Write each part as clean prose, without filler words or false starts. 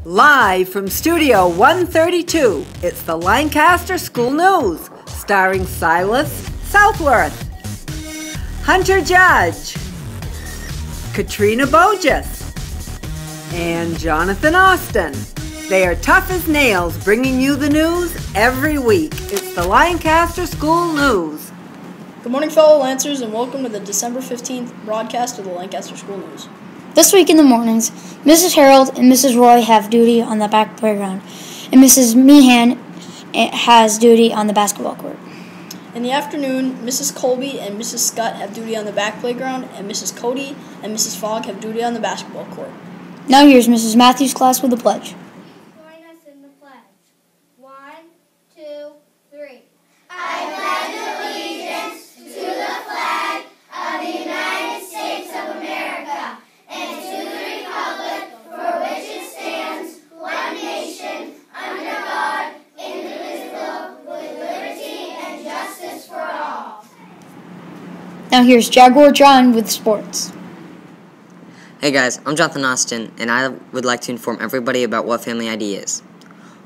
Live from Studio 132, it's the Lancaster School News, starring Silas Southworth, Hunter Judge, Katrina Bogus, and Jonathan Austin. They are tough as nails, bringing you the news every week. It's the Lancaster School News. Good morning, fellow Lancers, and welcome to the December 15th broadcast of the Lancaster School News. This week in the mornings, Mrs. Harold and Mrs. Roy have duty on the back playground, and Mrs. Meehan has duty on the basketball court. In the afternoon, Mrs. Colby and Mrs. Scott have duty on the back playground, and Mrs. Cody and Mrs. Fogg have duty on the basketball court. Now here's Mrs. Matthews' class with the pledge. Join us in the pledge. 1, 2, 3. I pledge allegiance to the flag of the United States of America and to the republic for which it stands, one nation, under God, indivisible, with liberty and justice for all. Now here's Jaguar John with sports. Hey guys, I'm Jonathan Austin, and I would like to inform everybody about what Family ID is.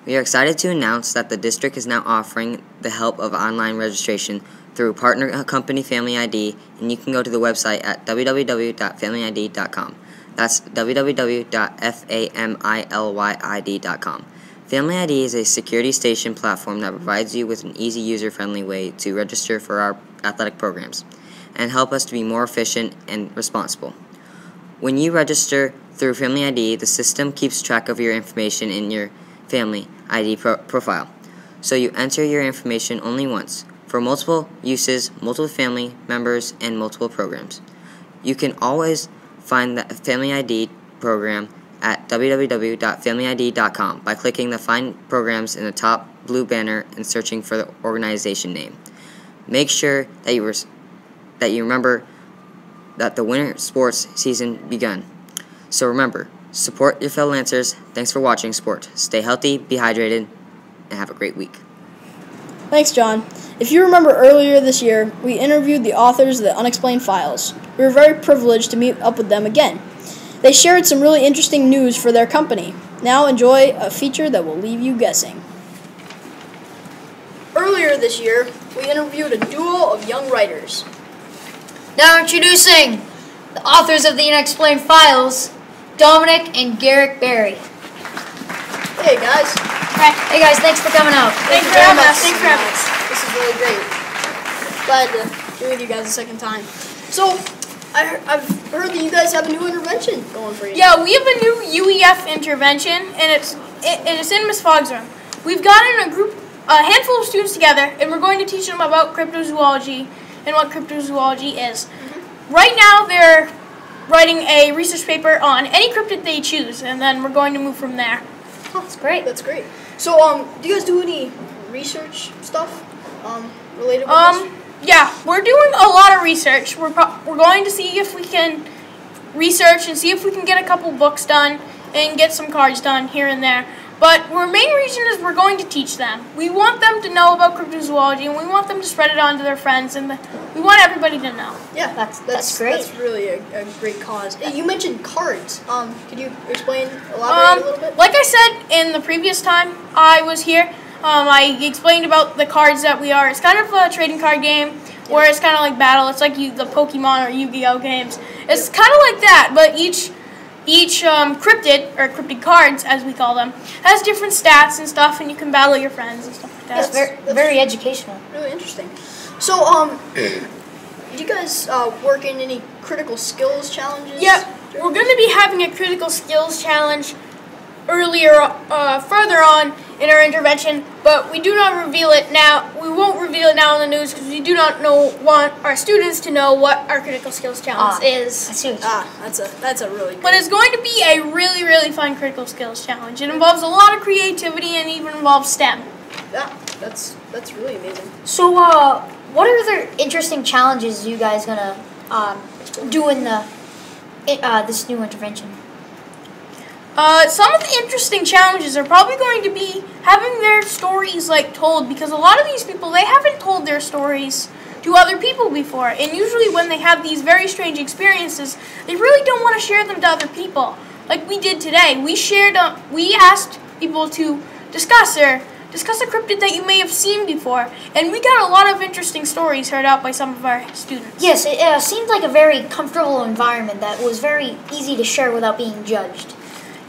We are excited to announce that the district is now offering the help of online registration through partner company Family ID, and you can go to the website at www.familyid.com. That's www.familyd.com. Family ID is a security station platform that provides you with an easy, user-friendly way to register for our athletic programs and help us to be more efficient and responsible. When you register through Family ID, the system keeps track of your information in your Family ID profile. So you enter your information only once, for multiple uses, multiple family members, and multiple programs. You can always find the Family ID program at www.familyid.com by clicking the Find Programs in the top blue banner and searching for the organization name. Make sure that you remember that the winter sports season begun. So remember, support your fellow Lancers. Thanks for watching sport. Stay healthy, be hydrated, and have a great week. Thanks, John. If you remember earlier this year, we interviewed the authors of the Unexplained Files. We were very privileged to meet up with them again. They shared some really interesting news for their company. Now enjoy a feature that will leave you guessing. Earlier this year, we interviewed a duo of young writers. Now introducing the authors of the Unexplained Files, Dominic and Garrick Berry. Hey, guys. Hey guys, thanks for coming out. Thanks for having us. Thanks for having us. This is really great. Glad to be with you guys a second time. So, I've heard that you guys have a new intervention going for you. Yeah, we have a new UEF intervention, and it's in Miss Fogg's room. We've gotten a handful of students together, and we're going to teach them about cryptozoology and what cryptozoology is. Mm-hmm. Right now, they're writing a research paper on any cryptid they choose, and then we're going to move from there. Oh, that's great. That's great. So, do you guys do any research stuff related with this? Yeah, we're doing a lot of research. We're going to see if we can research and see if we can get a couple books done and get some cards done here and there. But our main reason is we're going to teach them. We want them to know about cryptozoology, and we want them to spread it on to their friends, and we want everybody to know. Yeah, that's great. That's really a great cause. Hey, you mentioned cards. Could you elaborate a little bit? Like I said in the previous time I was here, I explained about the cards that we are. It's kind of a trading card game where it's kind of like battle. It's like the Pokemon or Yu-Gi-Oh games. It's kind of like that, but each cryptid, or cryptid cards as we call them, has different stats and stuff, and you can battle your friends and stuff like that. That's very educational. Really interesting. So, do you guys work in any critical skills challenges? Yeah, we're going to be having a critical skills challenge further on in our intervention, but we do not reveal it now. We won't reveal it now in the news because we do not want our students to know what our critical skills challenge is. I see what that's a really good. But it's going to be a really, really fun critical skills challenge. It involves a lot of creativity and even involves STEM. Yeah, that's really amazing. So, what are the interesting challenges you guys gonna do in this new intervention? Some of the interesting challenges are probably going to be having their stories told, because a lot of these people, they haven't told their stories to other people before, and usually when they have these very strange experiences, they really don't want to share them to other people. like we did today. We asked people to discuss a cryptid that you may have seen before, and we got a lot of interesting stories heard out by some of our students. Yes, it seemed like a very comfortable environment that was very easy to share without being judged.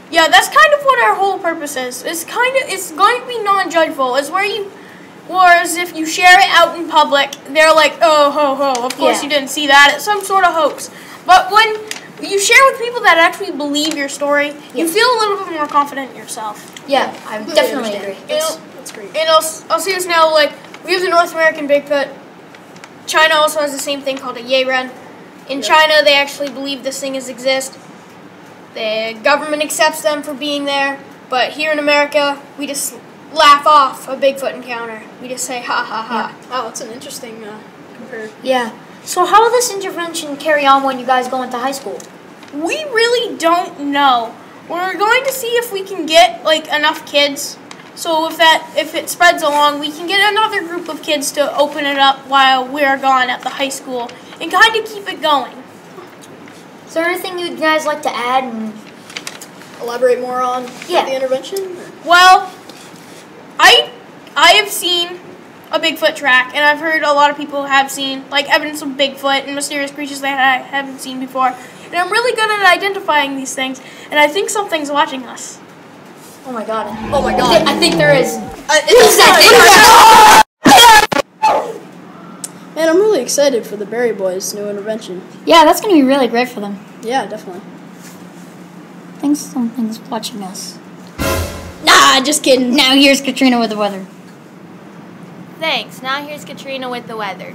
Yeah, that's kind of what our whole purpose is. It's going to be non-judgeful. It's whereas if you share it out in public, they're like, oh, ho, ho, of course you didn't see that. It's some sort of hoax. But when you share with people that actually believe your story, you feel a little bit more confident in yourself. Yeah, I definitely agree. That's great. And I'll see this now, like, we have the North American Bigfoot. China also has the same thing called a Yeren. In China, they actually believe this thing exists. The government accepts them for being there. But here in America, we just laugh off a Bigfoot encounter. We just say, ha, ha, ha. Yeah. Oh, that's an interesting comparison. Yeah. So how will this intervention carry on when you guys go into high school? We really don't know. We're going to see if we can get, like, enough kids. So if it spreads along, we can get another group of kids to open it up while we're gone at the high school and kind of keep it going. Is there anything you guys like to add and elaborate more on the intervention? Well, I have seen a Bigfoot track, and I've heard a lot of people have seen, like, evidence of Bigfoot and mysterious creatures that I haven't seen before. And I'm really good at identifying these things, and I think something's watching us. Oh my god. Oh my god. I think there is. Man, I'm really excited for the Berry Boys' new intervention. Yeah, that's going to be really great for them. Yeah, definitely. I think something's watching us. Nah, just kidding. Now here's Katrina with the weather. Thanks. Now here's Katrina with the weather.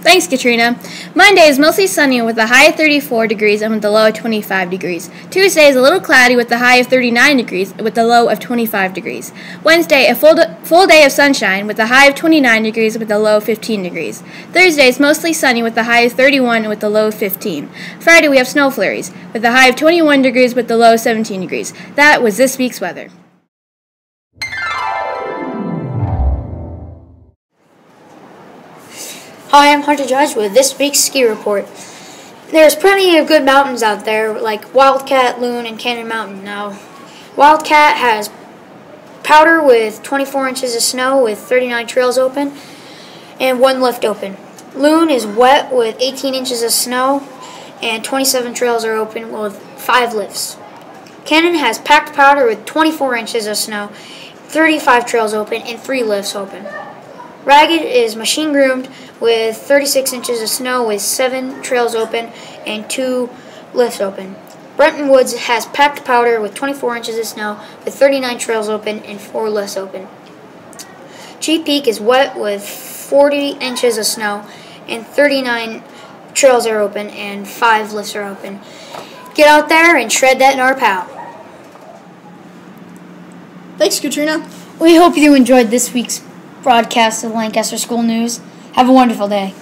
Thanks, Katrina. Monday is mostly sunny with a high of 34 degrees and with a low of 25 degrees. Tuesday is a little cloudy with a high of 39 degrees with a low of 25 degrees. Wednesday, a full day of sunshine with a high of 29 degrees with a low of 15 degrees. Thursday is mostly sunny with a high of 31 and with a low of 15. Friday, we have snow flurries with a high of 21 degrees with a low of 17 degrees. That was this week's weather. Hi, I'm Hunter Judge with this week's ski report. There's plenty of good mountains out there, like Wildcat, Loon, and Cannon Mountain. Now, Wildcat has powder with 24 inches of snow with 39 trails open and 1 lift open. Loon is wet with 18 inches of snow and 27 trails are open with 5 lifts. Cannon has packed powder with 24 inches of snow, 35 trails open, and 3 lifts open. Ragged is machine groomed with 36 inches of snow with 7 trails open and 2 lifts open. Brenton Woods has packed powder with 24 inches of snow with 39 trails open and 4 lifts open. Cheap Peak is wet with 40 inches of snow and 39 trails are open and 5 lifts are open. Get out there and shred that NorPal. Thanks, Katrina. We hope you enjoyed this week's broadcast of Lancaster School News. Have a wonderful day.